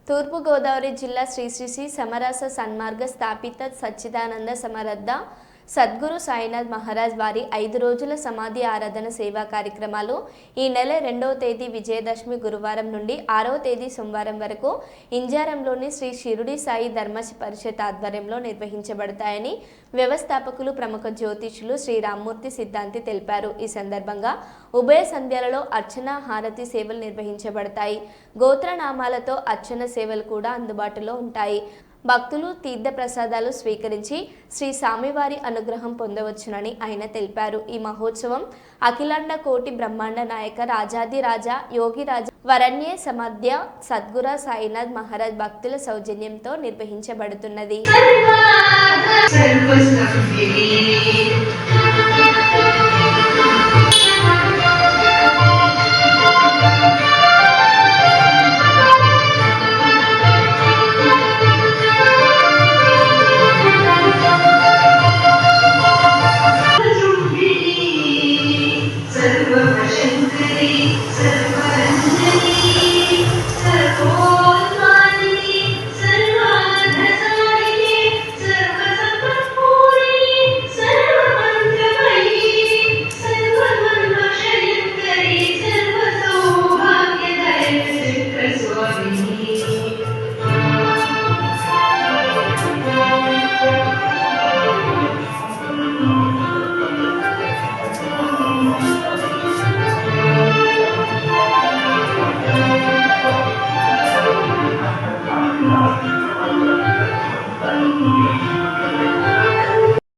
తూర్పు గోదావరి జిల్లా శ్రీ శ్రీ శ్రీ సమరస సన్మార్గ స్థాపిత సచ్చిదానంద సమరద్ధ సద్గురు సాయినాథ్ మహారాజ్ వారి 5 రోజుల సమాధి ఆరాధన సేవా కార్యక్రమాలు ఈ నెల 2వ తేదీ విజయదశమి గురువారం నుండి 6వ తేదీ సోమవారం వరకు ఇంజారంలోని శ్రీ షిరిడి సాయి ధర్మ పరిషత్ ఆధ్వర్యంలో నిర్వహించబడతాయని వ్యవస్థాపకులు ప్రముఖ జ్యోతిషులు శ్రీ రామ్మూర్తి సిద్ధాంతి తెలిపారు. ఈ సందర్భంగా ఉభయ సంధ్యలలో అర్చన హారతి సేవలు నిర్వహించబడతాయి. గోత్రనామాలతో అర్చన సేవలు కూడా అందుబాటులో ఉంటాయి. భక్తులు తీర్థ ప్రసాదాలు స్వీకరించి శ్రీ స్వామివారి అనుగ్రహం పొందవచ్చునని ఆయన తెలిపారు. ఈ మహోత్సవం అఖిలాండ కోటి బ్రహ్మాండ నాయక రాజాదిరాజా యోగిరాజా వరణ్య సమధ్య సద్గురు సాయినాథ్ మహారాజ్ భక్తుల సౌజన్యంతో నిర్వహించబడుతున్నది.